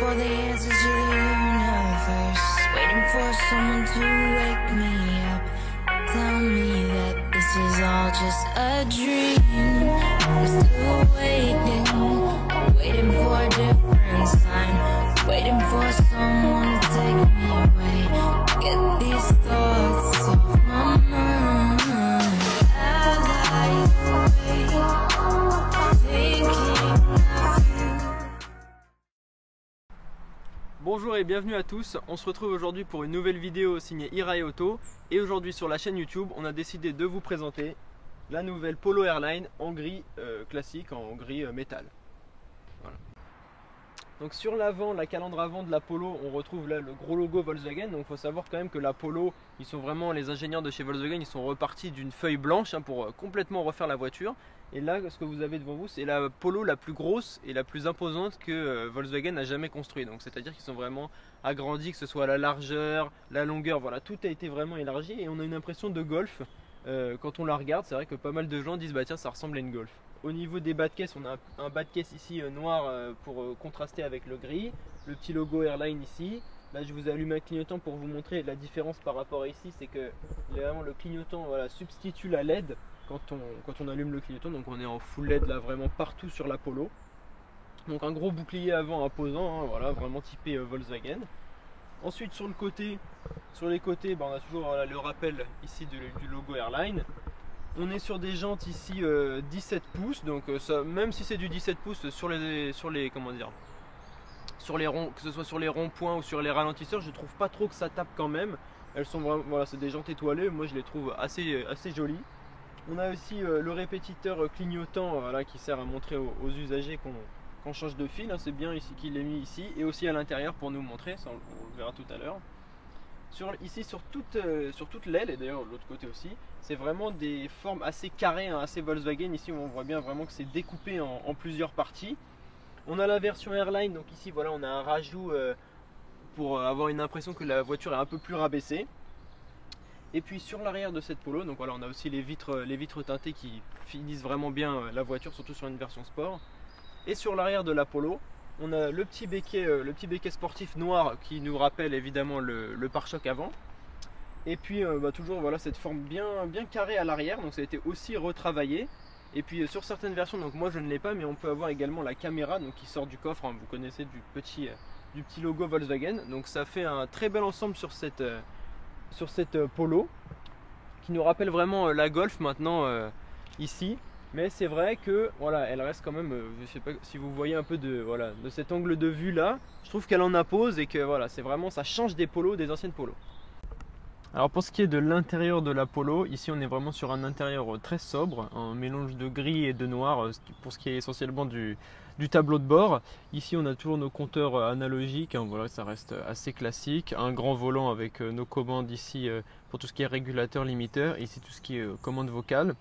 for the answers to the universe, waiting for someone to wake me up, tell me that this is all just a dream. I'm still waiting for a different sign, waiting for someone to take me away, get these thoughts off my mind. As I wait, thinking of you. Bonjour et bienvenue à tous, on se retrouve aujourd'hui pour une nouvelle vidéo signée Hirai Auto. Et aujourd'hui sur la chaîne YouTube, on a décidé de vous présenter la nouvelle Polo Airline en gris classique, en gris métal. Voilà. Donc sur l'avant, la calandre avant de la Polo, on retrouve là le gros logo Volkswagen. Donc il faut savoir quand même que la Polo, ils sont vraiment, les ingénieurs de chez Volkswagen, ils sont repartis d'une feuille blanche pour complètement refaire la voiture. Et là, ce que vous avez devant vous, c'est la Polo la plus grosse et la plus imposante que Volkswagen a jamais construit. Donc c'est-à-dire qu'ils sont vraiment agrandis, que ce soit la largeur, la longueur, voilà, tout a été vraiment élargi et on a une impression de Golf. Quand on la regarde, c'est vrai que pas mal de gens disent bah tiens, ça ressemble à une Golf. Au niveau des bas de caisse, on a un bas de caisse ici noir pour contraster avec le gris, le petit logo Airline ici. Là je vous ai allumé un clignotant pour vous montrer la différence par rapport à ici, c'est que vraiment le clignotant voilà, substitue la LED quand on allume le clignotant, donc on est en full LED là vraiment partout sur la Polo. Donc un gros bouclier avant imposant, hein, voilà, vraiment typé Volkswagen. Ensuite sur les côtés, bah, on a toujours voilà, le rappel ici du logo Airline. On est sur des jantes ici 17 pouces, donc ça, même si c'est du 17 pouces sur les comment dire, sur les ronds, que ce soit sur les ronds-points ou sur les ralentisseurs, je trouve pas trop que ça tape quand même. Elles sont vraiment, voilà, c'est des jantes étoilées, moi je les trouve assez jolies. On a aussi le répétiteur clignotant voilà, qui sert à montrer aux usagers qu'on change de fil, hein, c'est bien ici qu'il est mis ici, et aussi à l'intérieur pour nous montrer, ça on le verra tout à l'heure. Ici sur toute l'aile, et d'ailleurs de l'autre côté aussi, c'est vraiment des formes assez carrées, hein, assez Volkswagen. Ici on voit bien vraiment que c'est découpé en plusieurs parties. On a la version Airline, donc ici voilà, on a un rajout pour avoir une impression que la voiture est un peu plus rabaissée. Et puis sur l'arrière de cette Polo, donc voilà, on a aussi les vitres teintées qui finissent vraiment bien la voiture, surtout sur une version sport. Et sur l'arrière de la Polo, on a le petit béquet sportif noir qui nous rappelle évidemment le pare-choc avant. Et puis bah, toujours voilà, cette forme bien carrée à l'arrière, donc ça a été aussi retravaillé. Et puis sur certaines versions, donc moi je ne l'ai pas, mais on peut avoir également la caméra donc, qui sort du coffre, hein, vous connaissez du petit logo Volkswagen. Donc ça fait un très bel ensemble sur cette Polo qui nous rappelle vraiment la Golf maintenant ici. Mais c'est vrai que voilà, elle reste quand même, je sais pas si vous voyez un peu de cet angle de vue là, je trouve qu'elle en impose et que voilà, c'est vraiment, ça change des polos, des anciennes polos. Alors pour ce qui est de l'intérieur de la Polo, ici on est vraiment sur un intérieur très sobre, un mélange de gris et de noir pour ce qui est essentiellement du tableau de bord. Ici on a toujours nos compteurs analogiques, hein, voilà, ça reste assez classique. Un grand volant avec nos commandes ici pour tout ce qui est régulateur, limiteur, et ici tout ce qui est commande vocale.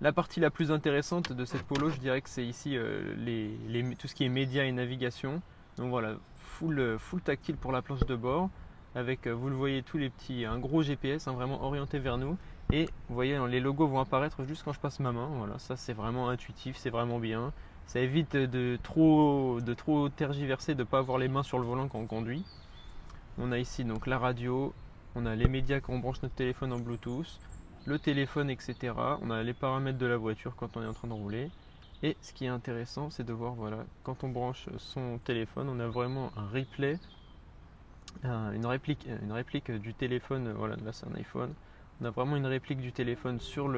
La partie la plus intéressante de cette Polo, je dirais que c'est ici tout ce qui est médias et navigation. Donc voilà, full tactile pour la planche de bord, avec, vous le voyez, tous les petits, un gros GPS hein, vraiment orienté vers nous. Et vous voyez, les logos vont apparaître juste quand je passe ma main. Voilà, ça c'est vraiment intuitif, c'est vraiment bien. Ça évite de trop tergiverser, de ne pas avoir les mains sur le volant quand on conduit. On a ici donc la radio, on a les médias quand on branche notre téléphone en Bluetooth, le téléphone, etc. On a les paramètres de la voiture quand on est en train de rouler. Et ce qui est intéressant, c'est de voir, voilà, quand on branche son téléphone, on a vraiment un replay, une réplique du téléphone. Voilà, là c'est un iPhone. On a vraiment une réplique du téléphone sur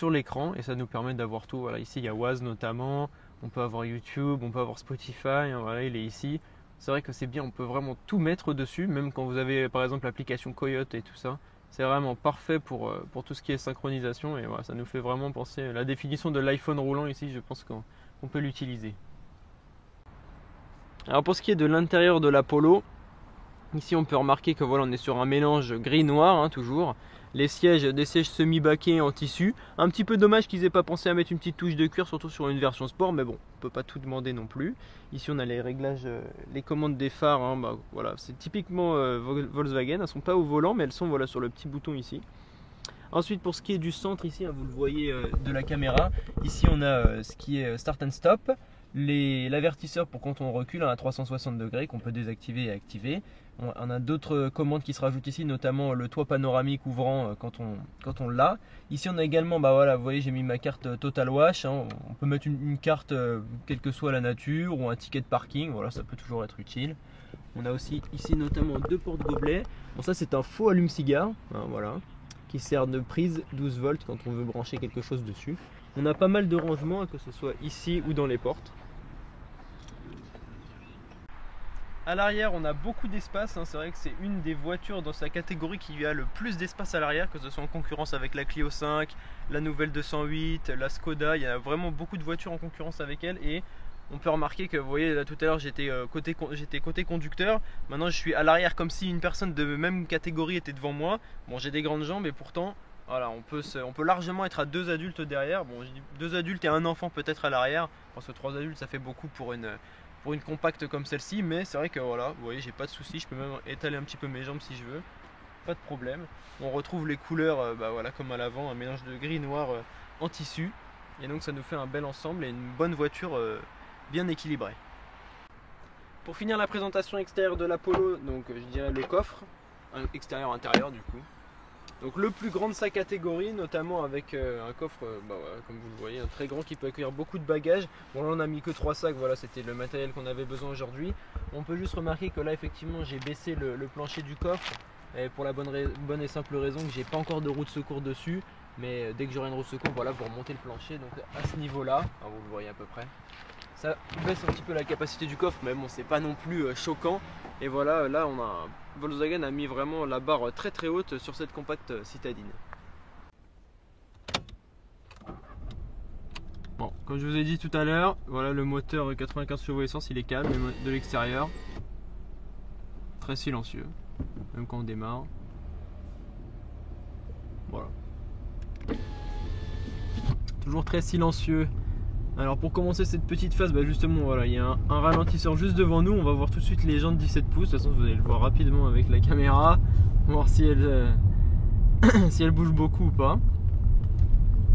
l'écran et ça nous permet d'avoir tout. Voilà, ici il y a Waze notamment, on peut avoir YouTube, on peut avoir Spotify. Hein, voilà, il est ici. C'est vrai que c'est bien, on peut vraiment tout mettre dessus, même quand vous avez par exemple l'application Coyote et tout ça. C'est vraiment parfait pour tout ce qui est synchronisation et voilà, ça nous fait vraiment penser à la définition de l'iPhone roulant ici, je pense qu'on peut l'utiliser. Alors pour ce qui est de l'intérieur de la Polo, ici on peut remarquer que voilà, on est sur un mélange gris-noir hein, toujours. Les sièges, des sièges semi-baquets en tissu. Un petit peu dommage qu'ils aient pas pensé à mettre une petite touche de cuir, surtout sur une version sport, mais bon, on peut pas tout demander non plus. Ici on a les réglages, les commandes des phares, hein, bah, voilà, c'est typiquement Volkswagen, elles sont pas au volant, mais elles sont voilà, sur le petit bouton ici. Ensuite pour ce qui est du centre ici, hein, vous le voyez de la caméra, ici on a ce qui est Start and Stop. l'avertisseur pour quand on recule à 360 degrés qu'on peut désactiver et activer. On a d'autres commandes qui se rajoutent ici, notamment le toit panoramique ouvrant quand on l'a. Ici on a également, bah voilà, vous voyez, j'ai mis ma carte Total Wash, hein. On peut mettre une carte quelle que soit la nature, ou un ticket de parking, voilà, ça peut toujours être utile. On a aussi ici notamment 2 porte-gobelets. Bon, ça c'est un faux allume-cigare, hein, voilà, qui sert de prise 12 volts quand on veut brancher quelque chose dessus. On a pas mal de rangements, que ce soit ici ou dans les portes. À l'arrière, on a beaucoup d'espace, hein. C'est vrai que c'est une des voitures dans sa catégorie qui a le plus d'espace à l'arrière, que ce soit en concurrence avec la Clio 5, la nouvelle 208, la Skoda. Il y a vraiment beaucoup de voitures en concurrence avec elle, et on peut remarquer que, vous voyez, là tout à l'heure j'étais côté conducteur, maintenant je suis à l'arrière comme si une personne de même catégorie était devant moi. Bon, j'ai des grandes jambes et pourtant, voilà, on peut largement être à 2 adultes derrière. Bon, je dis 2 adultes et un enfant peut-être à l'arrière, parce que 3 adultes ça fait beaucoup pour une compacte comme celle-ci, mais c'est vrai que voilà, vous voyez, j'ai pas de souci, je peux même étaler un petit peu mes jambes si je veux, pas de problème. On retrouve les couleurs, bah voilà, comme à l'avant, un mélange de gris noir en tissu, et donc ça nous fait un bel ensemble et une bonne voiture bien équilibrée. Pour finir la présentation extérieure de la Polo, donc je dirais le coffre, extérieur intérieur du coup. Donc le plus grand de sa catégorie, notamment avec un coffre, bah voilà, comme vous le voyez, un très grand qui peut accueillir beaucoup de bagages. Bon, là on a mis que 3 sacs, voilà, c'était le matériel qu'on avait besoin aujourd'hui. On peut juste remarquer que là effectivement j'ai baissé le plancher du coffre, et pour la bonne et simple raison que j'ai pas encore de roue de secours dessus. Mais dès que j'aurai une roue de secours, voilà, pour monter le plancher, donc à ce niveau là, vous le voyez à peu près. Ça baisse un petit peu la capacité du coffre, mais bon, c'est pas non plus choquant. Et voilà, là Volkswagen a mis vraiment la barre très très haute sur cette compacte citadine. Bon, comme je vous ai dit tout à l'heure, voilà, le moteur 95 chevaux essence, il est calme de l'extérieur. Très silencieux, même quand on démarre. Voilà. Toujours très silencieux. Alors pour commencer cette petite phase, bah justement voilà, il y a un ralentisseur juste devant nous. On va voir tout de suite les jantes 17 pouces. De toute façon vous allez le voir rapidement avec la caméra. On va voir si si elle bouge beaucoup ou pas.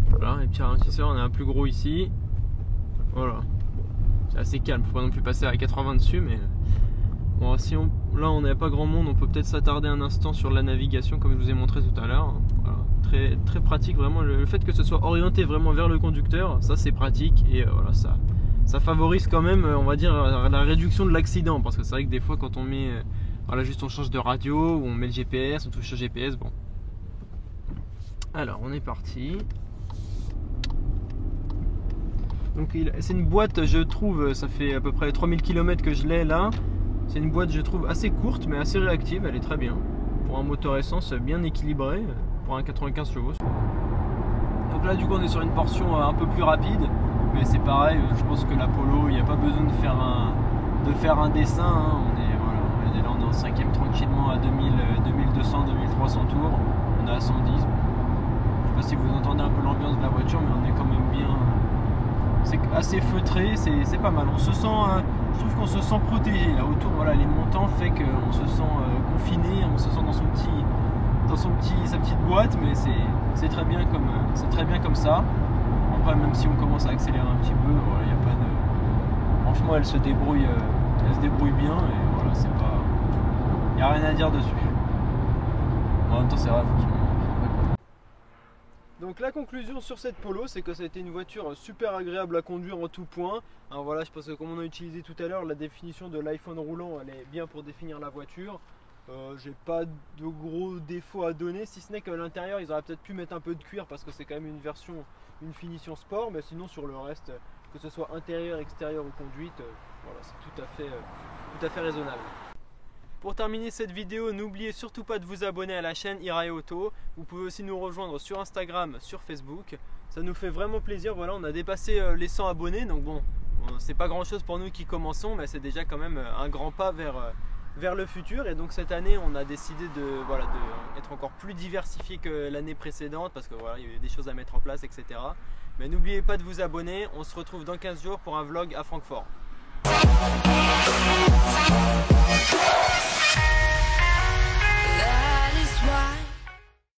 Voilà, et puis ralentisseur, on a un plus gros ici. Voilà, c'est assez calme, faut pas non plus passer à 80 dessus, mais bon, si là on n'a pas grand monde, on peut peut-être s'attarder un instant sur la navigation comme je vous ai montré tout à l'heure. Voilà. Très, très pratique, vraiment le fait que ce soit orienté vraiment vers le conducteur, ça c'est pratique, et voilà, ça favorise quand même, on va dire, la réduction de l'accident, parce que c'est vrai que des fois quand on met, voilà, juste on change de radio, ou on met le GPS, on touche le GPS, bon. Alors on est parti. Donc c'est une boîte, je trouve, ça fait à peu près 3000 km que je l'ai là. C'est une boîte, je trouve, assez courte mais assez réactive, elle est très bien. Pour un moteur essence bien équilibré, pour un 95 chevaux. Donc là du coup on est sur une portion un peu plus rapide, mais c'est pareil, je pense que la Polo, il n'y a pas besoin de faire un dessin, hein. On est là, on est en 5ème tranquillement à 2200, 2300 tours, on est à 110. Je sais pas si vous entendez un peu l'ambiance de la voiture, mais on est quand même bien... C'est assez feutré, c'est pas mal. On se sent, je trouve qu'on se sent protégé. Là autour, voilà, les montants fait qu'on se sent confiné, on se sent dans sa petite boîte, mais c'est très bien comme ça. Après, même si on commence à accélérer un petit peu, voilà, y a pas de... Franchement, elle se débrouille bien, et voilà, c'est pas, y a rien à dire dessus. En même temps, c'est vrai, donc la conclusion sur cette Polo, c'est que ça a été une voiture super agréable à conduire en tout point. Alors voilà, je pense que comme on a utilisé tout à l'heure, la définition de l'iPhone roulant, elle est bien pour définir la voiture. J'ai pas de gros défauts à donner, si ce n'est qu'à l'intérieur ils auraient peut-être pu mettre un peu de cuir parce que c'est quand même une finition sport, mais sinon sur le reste, que ce soit intérieur, extérieur ou conduite, voilà, c'est tout à fait raisonnable. Pour terminer cette vidéo, n'oubliez surtout pas de vous abonner à la chaîne Hirai Auto. Vous pouvez aussi nous rejoindre sur Instagram, sur Facebook. Ça nous fait vraiment plaisir. Voilà, on a dépassé les 100 abonnés. Donc bon, c'est pas grand chose pour nous qui commençons, mais c'est déjà quand même un grand pas vers le futur. Et donc cette année, on a décidé d'être encore plus diversifié que l'année précédente, parce que voilà, il y a eu des choses à mettre en place, etc. Mais n'oubliez pas de vous abonner. On se retrouve dans 15 jours pour un vlog à Francfort.